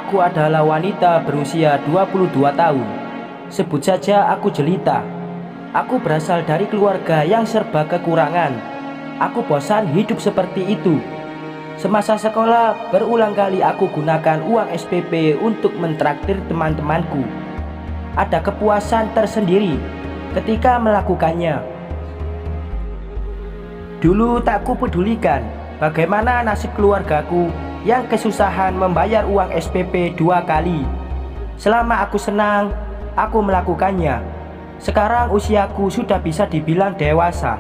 Aku adalah wanita berusia 22 tahun. Sebut saja aku jelita. Aku berasal dari keluarga yang serba kekurangan. Aku bosan hidup seperti itu. Semasa sekolah, berulang kali aku gunakan uang SPP untuk mentraktir teman-temanku. Ada kepuasan tersendiri ketika melakukannya. Dulu tak kupedulikan bagaimana nasib keluargaku yang kesusahan membayar uang SPP 2 kali. Selama aku senang, aku melakukannya. Sekarang usiaku sudah bisa dibilang dewasa.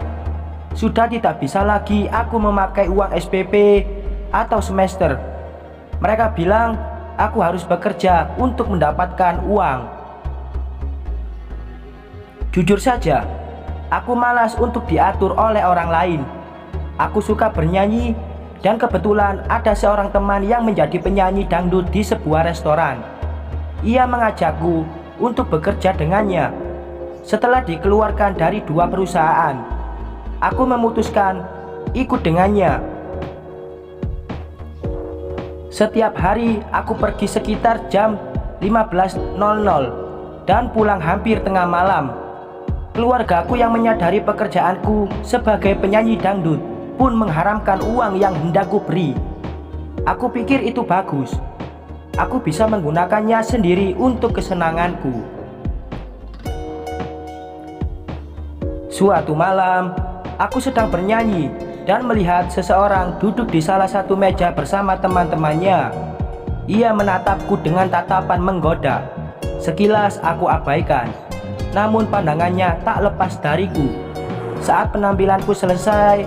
Sudah tidak bisa lagi aku memakai uang SPP atau semester. Mereka bilang aku harus bekerja untuk mendapatkan uang. Jujur saja, aku malas untuk diatur oleh orang lain. Aku suka bernyanyi, dan kebetulan ada seorang teman yang menjadi penyanyi dangdut di sebuah restoran. Ia mengajakku untuk bekerja dengannya. Setelah dikeluarkan dari 2 perusahaan, aku memutuskan ikut dengannya. Setiap hari aku pergi sekitar jam 15.00 dan pulang hampir tengah malam. Keluargaku yang menyadari pekerjaanku sebagai penyanyi dangdut pun mengharamkan uang yang hendak ku beri. Aku pikir itu bagus. Aku bisa menggunakannya sendiri untuk kesenanganku. Suatu malam, aku sedang bernyanyi dan melihat seseorang duduk di salah satu meja bersama teman-temannya. Ia menatapku dengan tatapan menggoda. Sekilas aku abaikan, namun pandangannya tak lepas dariku. Saat penampilanku selesai,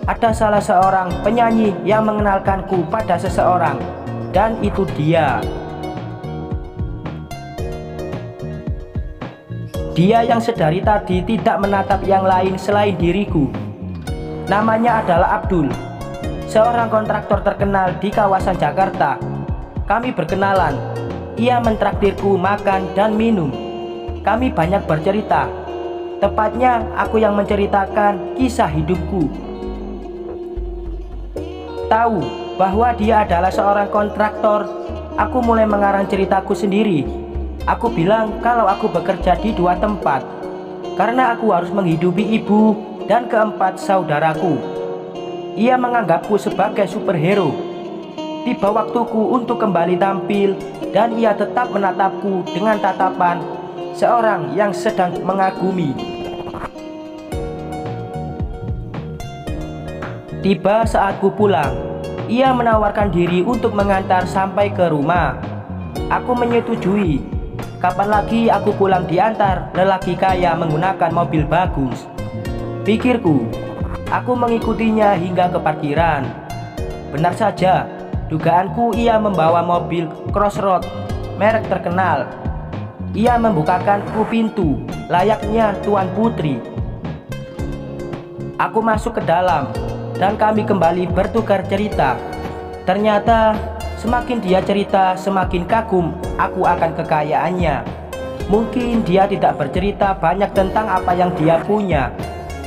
ada salah seorang penyanyi yang mengenalkanku pada seseorang, dan itu dia. Dia yang sedari tadi tidak menatap yang lain selain diriku. Namanya adalah Abdul, seorang kontraktor terkenal di kawasan Jakarta. Kami berkenalan. Ia mentraktirku makan dan minum. Kami banyak bercerita. Tepatnya aku yang menceritakan kisah hidupku. Tahu bahwa dia adalah seorang kontraktor, aku mulai mengarang ceritaku sendiri. Aku bilang kalau aku bekerja di 2 tempat karena aku harus menghidupi ibu dan keempat saudaraku. Ia menganggapku sebagai superhero. Tiba waktuku untuk kembali tampil, dan ia tetap menatapku dengan tatapan seorang yang sedang mengagumi. Tiba saatku pulang, ia menawarkan diri untuk mengantar sampai ke rumah. Aku menyetujui. Kapan lagi aku pulang diantar lelaki kaya menggunakan mobil bagus? Pikirku. Aku mengikutinya hingga ke parkiran. Benar saja, dugaanku ia membawa mobil Crossroad merek terkenal. Ia membukakanku pintu layaknya Tuan Putri. Aku masuk ke dalam dan kami kembali bertukar cerita. Ternyata semakin dia cerita, semakin kagum aku akan kekayaannya. Mungkin dia tidak bercerita banyak tentang apa yang dia punya,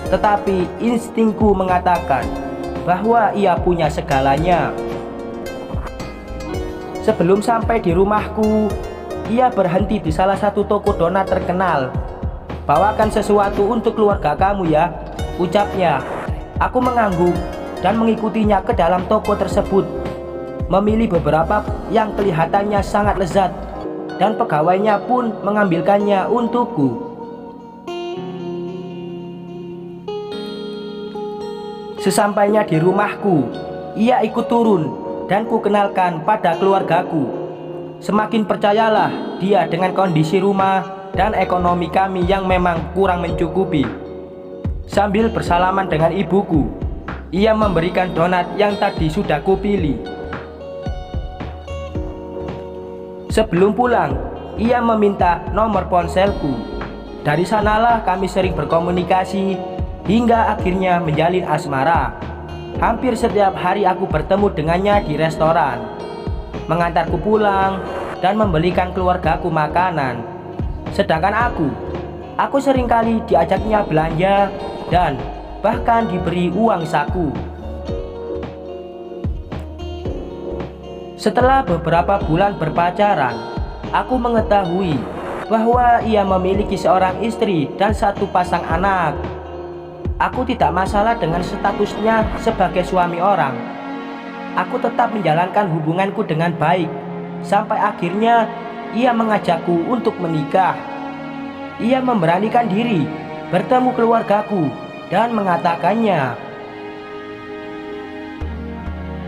tetapi instingku mengatakan bahwa ia punya segalanya. Sebelum sampai di rumahku, ia berhenti di salah satu toko donat terkenal. "Bawakan sesuatu untuk keluarga kamu ya," ucapnya. Aku mengangguk dan mengikutinya ke dalam toko tersebut, memilih beberapa yang kelihatannya sangat lezat, dan pegawainya pun mengambilkannya untukku. Sesampainya di rumahku, ia ikut turun dan ku kenalkan pada keluargaku. Semakin percayalah dia dengan kondisi rumah dan ekonomi kami yang memang kurang mencukupi. Sambil bersalaman dengan ibuku, ia memberikan donat yang tadi sudah kupilih. Sebelum pulang, ia meminta nomor ponselku. Dari sanalah kami sering berkomunikasi hingga akhirnya menjalin asmara. Hampir setiap hari aku bertemu dengannya di restoran, mengantarku pulang dan membelikan keluargaku makanan. Sedangkan aku seringkali diajaknya belanja dan bahkan diberi uang saku. Setelah beberapa bulan berpacaran, aku mengetahui bahwa ia memiliki seorang istri dan satu pasang anak. Aku tidak masalah dengan statusnya sebagai suami orang. Aku tetap menjalankan hubunganku dengan baik, sampai akhirnya ia mengajakku untuk menikah. Ia memberanikan diri bertemu keluargaku dan mengatakannya.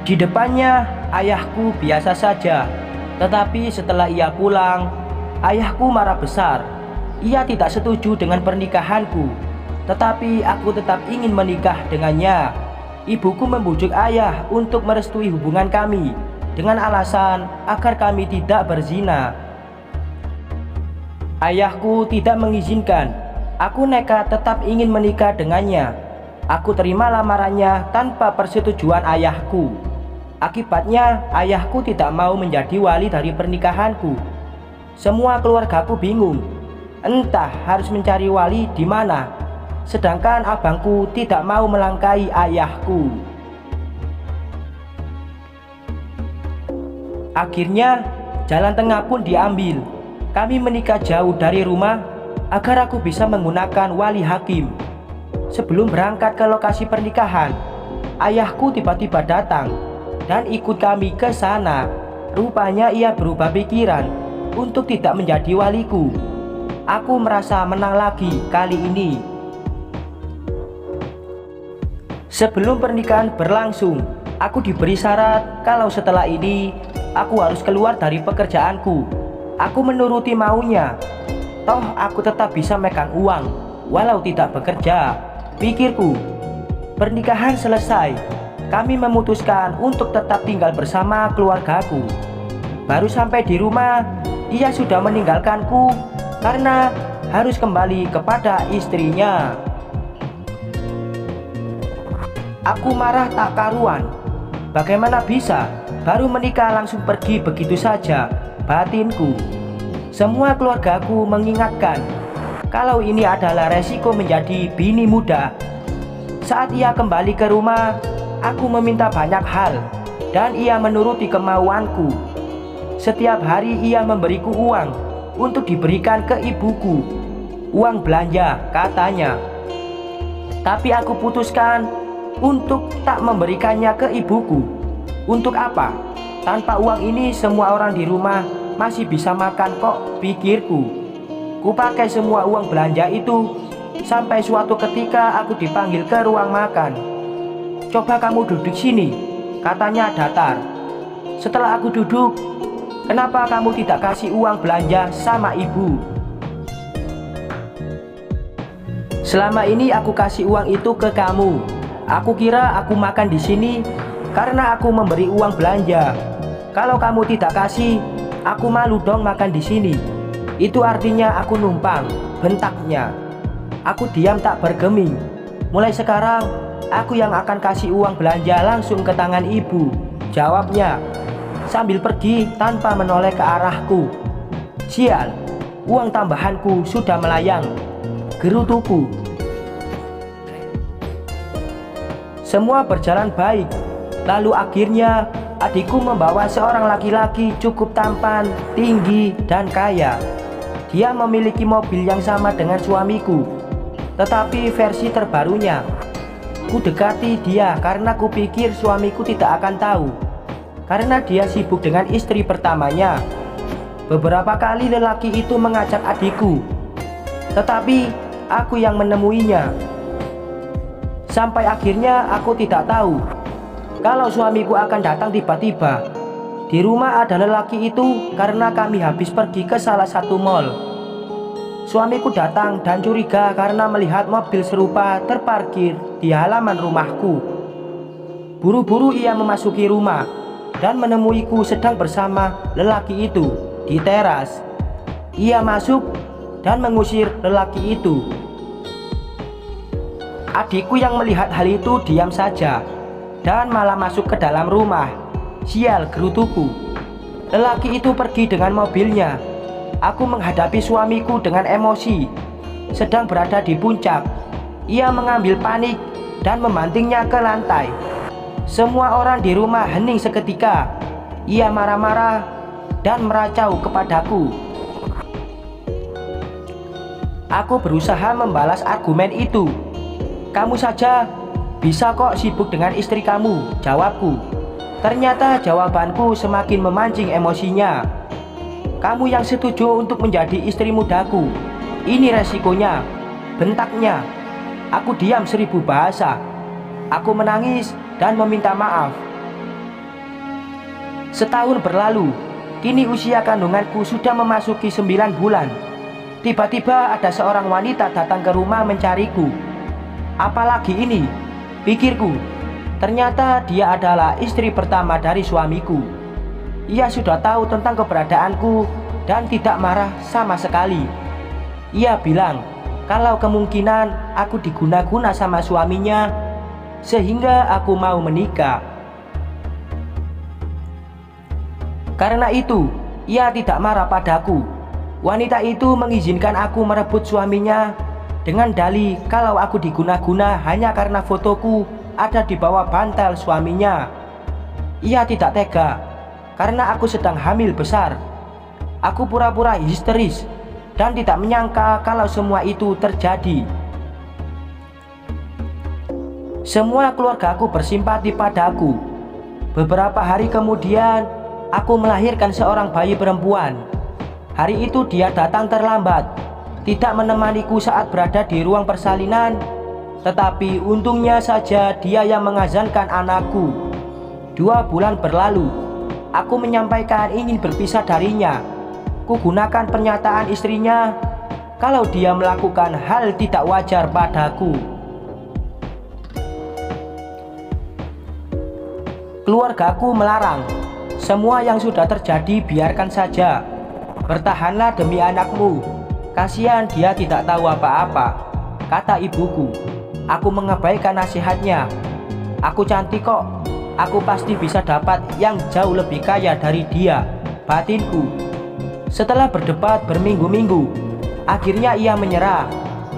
Di depannya, ayahku biasa saja. Tetapi setelah ia pulang, ayahku marah besar. Ia tidak setuju dengan pernikahanku, tetapi aku tetap ingin menikah dengannya. Ibuku membujuk ayah untuk merestui hubungan kami dengan alasan agar kami tidak berzina. Ayahku tidak mengizinkan. Aku nekat tetap ingin menikah dengannya. Aku terima lamarannya tanpa persetujuan ayahku. Akibatnya, ayahku tidak mau menjadi wali dari pernikahanku. Semua keluargaku bingung, entah harus mencari wali di mana. Sedangkan abangku tidak mau melangkahi ayahku. Akhirnya, jalan tengah pun diambil. Kami menikah jauh dari rumah agar aku bisa menggunakan wali hakim. Sebelum berangkat ke lokasi pernikahan, ayahku tiba-tiba datang dan ikut kami ke sana. Rupanya ia berubah pikiran untuk tidak menjadi waliku. Aku merasa menang lagi kali ini. Sebelum pernikahan berlangsung, aku diberi syarat kalau setelah ini aku harus keluar dari pekerjaanku. Aku menuruti maunya. Toh aku tetap bisa megang uang walau tidak bekerja, pikirku. Pernikahan selesai. Kami memutuskan untuk tetap tinggal bersama keluargaku. Baru sampai di rumah, ia sudah meninggalkanku karena harus kembali kepada istrinya. Aku marah tak karuan. Bagaimana bisa baru menikah langsung pergi begitu saja, batinku. Semua keluargaku mengingatkan kalau ini adalah resiko menjadi bini muda. Saat ia kembali ke rumah, aku meminta banyak hal dan ia menuruti kemauanku. Setiap hari ia memberiku uang untuk diberikan ke ibuku. Uang belanja katanya. Tapi aku putuskan untuk tak memberikannya ke ibuku. Untuk apa? Tanpa uang ini semua orang di rumah masih bisa makan kok, pikirku. Kupakai semua uang belanja itu sampai suatu ketika aku dipanggil ke ruang makan. Coba kamu duduk sini, katanya datar. Setelah aku duduk, kenapa kamu tidak kasih uang belanja sama ibu? Selama ini aku kasih uang itu ke kamu. Aku kira aku makan di sini karena aku memberi uang belanja. Kalau kamu tidak kasih, aku malu dong makan di sini. Itu artinya aku numpang, bentaknya. Aku diam tak bergeming. Mulai sekarang, aku yang akan kasih uang belanja langsung ke tangan ibu, jawabnya sambil pergi tanpa menoleh ke arahku. Sial, uang tambahanku sudah melayang, gerutuku. Semua berjalan baik. Lalu akhirnya adikku membawa seorang laki-laki cukup tampan, tinggi, dan kaya. Dia memiliki mobil yang sama dengan suamiku, tetapi versi terbarunya. Ku dekati dia karena kupikir suamiku tidak akan tahu, karena dia sibuk dengan istri pertamanya. Beberapa kali lelaki itu mengajak adikku, tetapi aku yang menemuinya. Sampai akhirnya aku tidak tahu kalau suamiku akan datang tiba-tiba. Di rumah ada lelaki itu karena kami habis pergi ke salah satu mall. Suamiku datang dan curiga karena melihat mobil serupa terparkir di halaman rumahku. Buru-buru ia memasuki rumah dan menemuiku sedang bersama lelaki itu di teras. Ia masuk dan mengusir lelaki itu. Adikku yang melihat hal itu diam saja dan malah masuk ke dalam rumah. Sial, gerutuku. Lelaki itu pergi dengan mobilnya. Aku menghadapi suamiku dengan emosi. Sedang berada di puncak, ia mengambil panik dan membantingnya ke lantai. Semua orang di rumah hening seketika. ia marah-marah dan meracau kepadaku. Aku berusaha membalas argumen itu. "Kamu saja bisa kok sibuk dengan istri kamu," jawabku. Ternyata jawabanku semakin memancing emosinya. "Kamu yang setuju untuk menjadi istri mudaku. Ini resikonya," bentaknya. Aku diam 1000 bahasa. Aku menangis dan meminta maaf. Setahun berlalu, kini usia kandunganku sudah memasuki 9 bulan. Tiba-tiba ada seorang wanita datang ke rumah mencariku. Apalagi ini, pikirku. Ternyata dia adalah istri pertama dari suamiku. Ia sudah tahu tentang keberadaanku dan tidak marah sama sekali. Ia bilang kalau kemungkinan aku diguna-guna sama suaminya, sehingga aku mau menikah. Karena itu, ia tidak marah padaku. Wanita itu mengizinkan aku merebut suaminya dengan dalih kalau aku diguna-guna hanya karena fotoku ada di bawah bantal suaminya. Ia tidak tega karena aku sedang hamil besar. Aku pura-pura histeris dan tidak menyangka kalau semua itu terjadi. Semua keluargaku bersimpati padaku. Beberapa hari kemudian, aku melahirkan seorang bayi perempuan. Hari itu dia datang terlambat, tidak menemaniku saat berada di ruang persalinan. Tetapi untungnya saja dia yang mengazankan anakku. 2 bulan berlalu, aku menyampaikan ingin berpisah darinya. Kugunakan pernyataan istrinya kalau dia melakukan hal tidak wajar padaku. Keluargaku melarang. Semua yang sudah terjadi biarkan saja. Bertahanlah demi anakmu. Kasihan dia tidak tahu apa-apa, kata ibuku. Aku mengabaikan nasihatnya. Aku cantik kok. Aku pasti bisa dapat yang jauh lebih kaya dari dia, batinku. Setelah berdebat berminggu-minggu, akhirnya ia menyerah.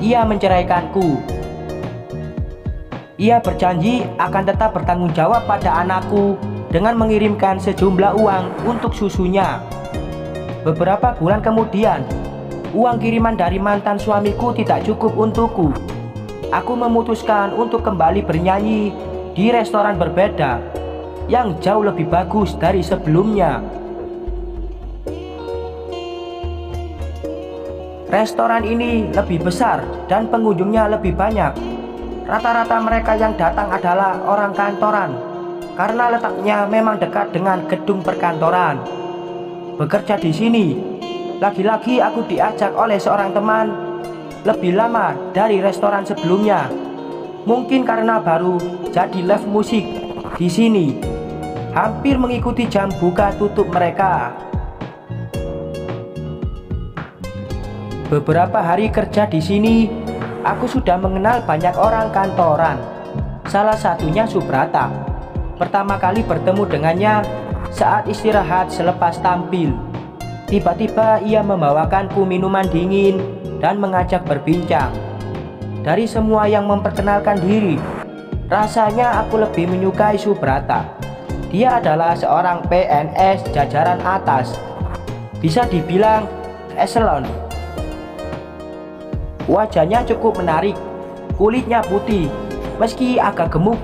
Ia menceraikanku. Ia berjanji akan tetap bertanggung jawab pada anakku dengan mengirimkan sejumlah uang untuk susunya. Beberapa bulan kemudian, uang kiriman dari mantan suamiku tidak cukup untukku. Aku memutuskan untuk kembali bernyanyi di restoran berbeda yang jauh lebih bagus dari sebelumnya. Restoran ini lebih besar dan pengunjungnya lebih banyak. Rata-rata mereka yang datang adalah orang kantoran karena letaknya memang dekat dengan gedung perkantoran. Bekerja di sini, lagi-lagi aku diajak oleh seorang teman lebih lama dari restoran sebelumnya. Mungkin karena baru jadi live musik di sini, hampir mengikuti jam buka tutup mereka. Beberapa hari kerja di sini, aku sudah mengenal banyak orang kantoran. Salah satunya Subrata. Pertama kali bertemu dengannya saat istirahat selepas tampil. Tiba-tiba ia membawakanku minuman dingin dan mengajak berbincang. Dari semua yang memperkenalkan diri, rasanya aku lebih menyukai Subrata. Dia adalah seorang PNS jajaran atas, bisa dibilang eselon. Wajahnya cukup menarik, kulitnya putih, meski agak gemuk.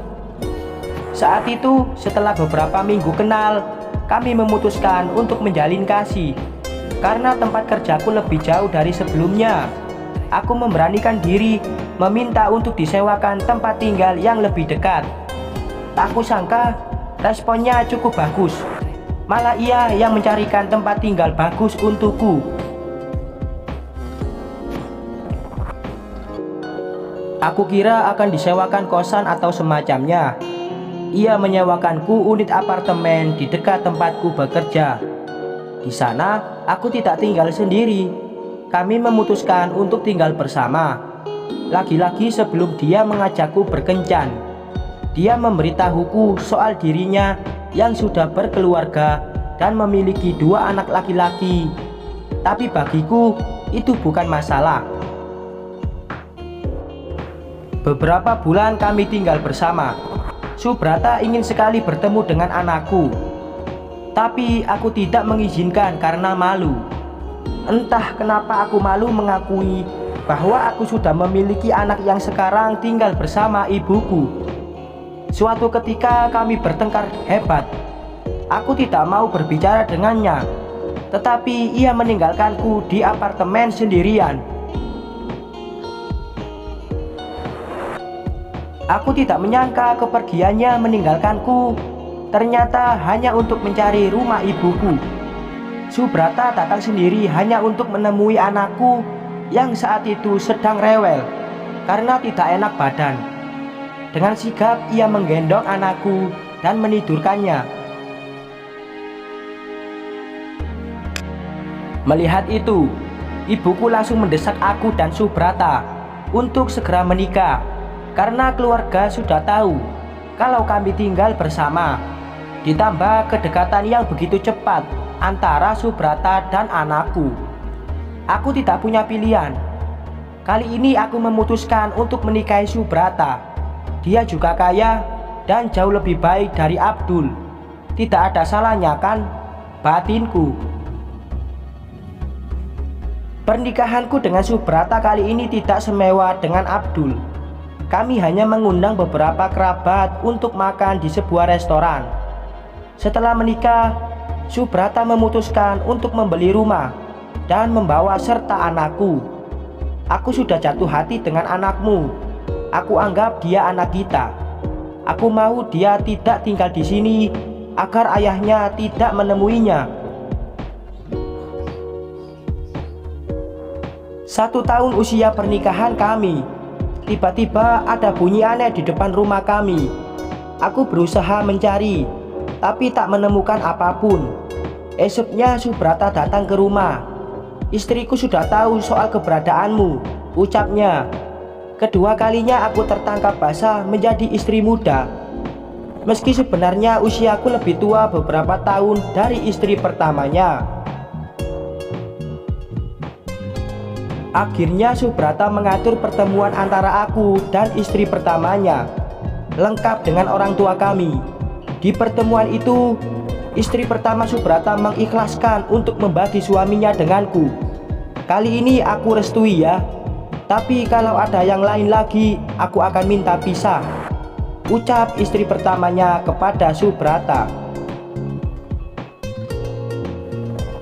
Saat itu, setelah beberapa minggu kenal, kami memutuskan untuk menjalin kasih. Karena tempat kerjaku lebih jauh dari sebelumnya, aku memberanikan diri meminta untuk disewakan tempat tinggal yang lebih dekat. Tak kusangka, responnya cukup bagus. Malah ia yang mencarikan tempat tinggal bagus untukku. Aku kira akan disewakan kosan atau semacamnya. Ia menyewakanku unit apartemen di dekat tempatku bekerja. Di sana, aku tidak tinggal sendiri. Kami memutuskan untuk tinggal bersama. Lagi-lagi sebelum dia mengajakku berkencan, dia memberitahuku soal dirinya yang sudah berkeluarga dan memiliki 2 anak laki-laki. Tapi bagiku, itu bukan masalah. Beberapa bulan kami tinggal bersama. Subrata ingin sekali bertemu dengan anakku. Tapi aku tidak mengizinkan karena malu. Entah kenapa aku malu mengakui bahwa aku sudah memiliki anak yang sekarang tinggal bersama ibuku. Suatu ketika kami bertengkar hebat. Aku tidak mau berbicara dengannya, tetapi ia meninggalkanku di apartemen sendirian. Aku tidak menyangka kepergiannya meninggalkanku ternyata hanya untuk mencari rumah ibuku. Subrata datang sendiri hanya untuk menemui anakku yang saat itu sedang rewel karena tidak enak badan. Dengan sigap ia menggendong anakku dan menidurkannya. Melihat itu, ibuku langsung mendesak aku dan Subrata untuk segera menikah karena keluarga sudah tahu kalau kami tinggal bersama. Ditambah kedekatan yang begitu cepat antara Subrata dan anakku. Aku tidak punya pilihan. Kali ini aku memutuskan untuk menikahi Subrata. Dia juga kaya dan jauh lebih baik dari Abdul. Tidak ada salahnya kan, batinku. Pernikahanku dengan Subrata kali ini tidak semewah dengan Abdul. Kami hanya mengundang beberapa kerabat untuk makan di sebuah restoran. Setelah menikah, Subrata memutuskan untuk membeli rumah dan membawa serta anakku. Aku sudah jatuh hati dengan anakmu. Aku anggap dia anak kita. Aku mau dia tidak tinggal di sini agar ayahnya tidak menemuinya. 1 tahun usia pernikahan kami, tiba-tiba ada bunyi aneh di depan rumah kami. Aku berusaha mencari, tapi tak menemukan apapun. Esoknya Subrata datang ke rumah. Istriku sudah tahu soal keberadaanmu, ucapnya. Kedua kalinya aku tertangkap basah menjadi istri muda. Meski sebenarnya usiaku lebih tua beberapa tahun dari istri pertamanya. Akhirnya Subrata mengatur pertemuan antara aku dan istri pertamanya, lengkap dengan orang tua kami. Di pertemuan itu, istri pertama Subrata mengikhlaskan untuk membagi suaminya denganku. Kali ini aku restui ya, tapi kalau ada yang lain lagi, aku akan minta pisah, ucap istri pertamanya kepada Subrata.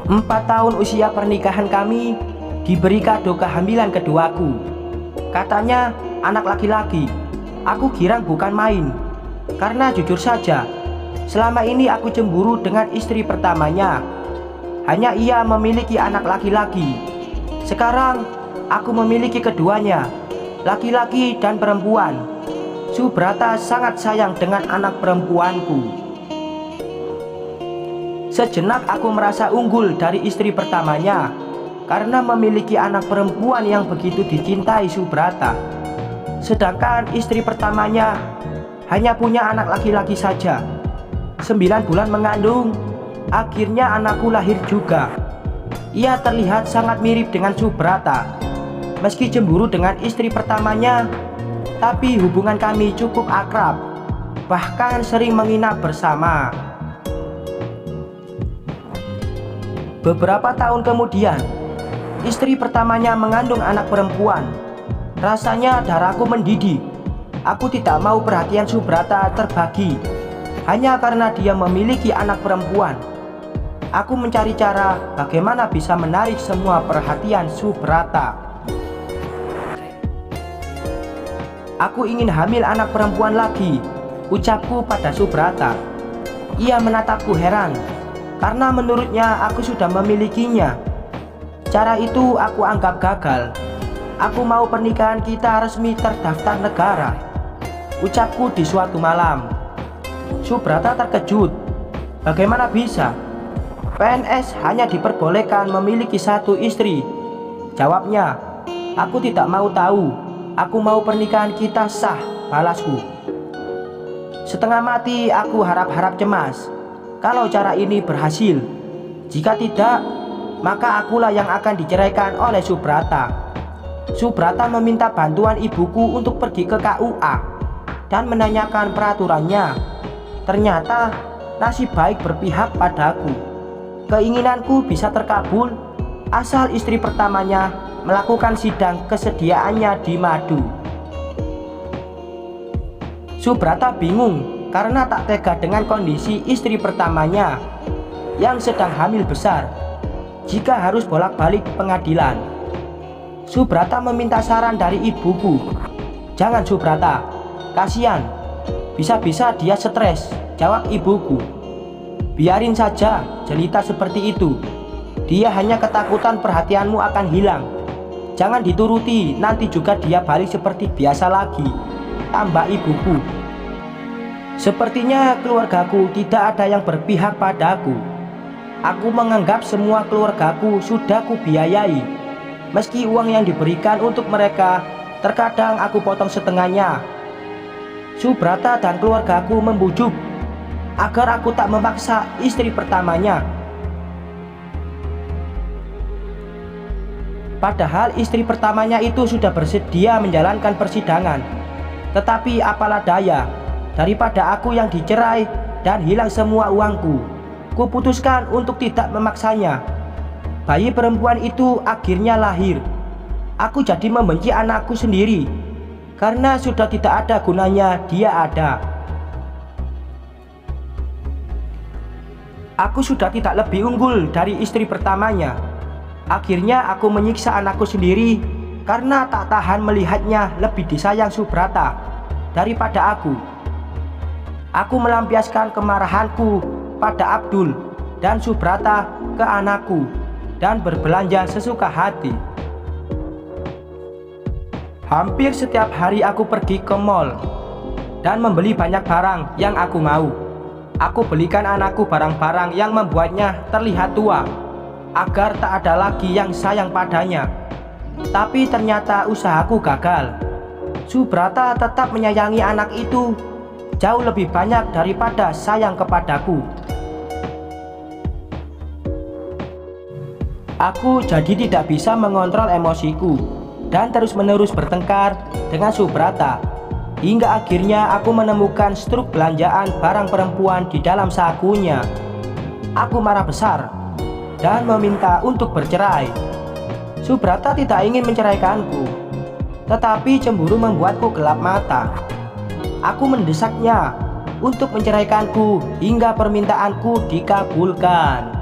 4 tahun usia pernikahan kami, diberi kado kehamilan keduaku. Katanya anak laki-laki. Aku girang bukan main. Karena jujur saja, selama ini aku cemburu dengan istri pertamanya. Hanya ia memiliki anak laki-laki. Sekarang aku memiliki keduanya, laki-laki dan perempuan. Subrata sangat sayang dengan anak perempuanku. Sejenak aku merasa unggul dari istri pertamanya karena memiliki anak perempuan yang begitu dicintai Subrata. Sedangkan istri pertamanya hanya punya anak laki-laki saja. 9 bulan mengandung, akhirnya anakku lahir juga. Ia terlihat sangat mirip dengan Subrata. Meski cemburu dengan istri pertamanya, tapi hubungan kami cukup akrab, bahkan sering menginap bersama. Beberapa tahun kemudian, istri pertamanya mengandung anak perempuan. Rasanya darahku mendidih. Aku tidak mau perhatian Subrata terbagi hanya karena dia memiliki anak perempuan. Aku mencari cara bagaimana bisa menarik semua perhatian Subrata. Aku ingin hamil anak perempuan lagi, ucapku pada Subrata. Ia menatapku heran, karena menurutnya aku sudah memilikinya. Cara itu aku anggap gagal. Aku mau pernikahan kita resmi terdaftar negara, ucapku di suatu malam. Subrata terkejut. Bagaimana bisa? PNS hanya diperbolehkan memiliki 1 istri. Jawabnya, aku tidak mau tahu. Aku mau pernikahan kita sah, balasku. Setengah mati aku harap-harap cemas. Kalau cara ini berhasil, jika tidak, maka akulah yang akan diceraikan oleh Subrata. Subrata meminta bantuan ibuku untuk pergi ke KUA dan menanyakan peraturannya. Ternyata nasib baik berpihak padaku. Keinginanku bisa terkabul asal istri pertamanya melakukan sidang kesediaannya di Madu. Subrata bingung karena tak tega dengan kondisi istri pertamanya yang sedang hamil besar jika harus bolak-balik pengadilan. Subrata meminta saran dari ibuku. "Jangan Subrata, kasihan, bisa-bisa dia stres," jawab ibuku. "Biarin saja jelita seperti itu. Dia hanya ketakutan perhatianmu akan hilang. Jangan dituruti, nanti juga dia balik seperti biasa lagi," tambah ibuku. Sepertinya keluargaku tidak ada yang berpihak padaku. Aku menganggap semua keluargaku sudah kubiayai. Meski uang yang diberikan untuk mereka terkadang aku potong setengahnya. Subrata dan keluargaku membujuk agar aku tak memaksa istri pertamanya. Padahal istri pertamanya itu sudah bersedia menjalankan persidangan. Tetapi apalah daya, daripada aku yang dicerai dan hilang semua uangku, kuputuskan untuk tidak memaksanya. Bayi perempuan itu akhirnya lahir. Aku jadi membenci anakku sendiri karena sudah tidak ada gunanya dia ada. Aku sudah tidak lebih unggul dari istri pertamanya. Akhirnya aku menyiksa anakku sendiri karena tak tahan melihatnya lebih disayang Subrata daripada aku. Aku melampiaskan kemarahanku pada Abdul dan Subrata ke anakku dan berbelanja sesuka hati. Hampir setiap hari aku pergi ke mall dan membeli banyak barang yang aku mau. Aku belikan anakku barang-barang yang membuatnya terlihat tua, agar tak ada lagi yang sayang padanya. Tapi ternyata usahaku gagal. Subrata tetap menyayangi anak itu jauh lebih banyak daripada sayang kepadaku. Aku jadi tidak bisa mengontrol emosiku dan terus-menerus bertengkar dengan Subrata, hingga akhirnya aku menemukan struk belanjaan barang perempuan di dalam sakunya. Aku marah besar dan meminta untuk bercerai. Subrata tidak ingin menceraikanku, tetapi cemburu membuatku gelap mata. Aku mendesaknya untuk menceraikanku hingga permintaanku dikabulkan.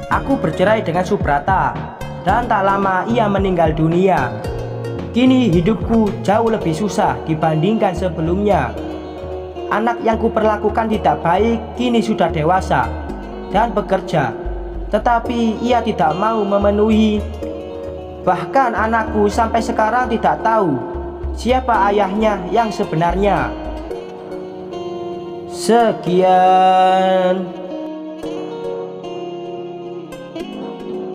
Aku bercerai dengan Subrata dan tak lama ia meninggal dunia. Kini hidupku jauh lebih susah dibandingkan sebelumnya. Anak yang kuperlakukan tidak baik kini sudah dewasa dan bekerja, tetapi ia tidak mau memenuhi. Bahkan anakku sampai sekarang tidak tahu siapa ayahnya yang sebenarnya. Sekian.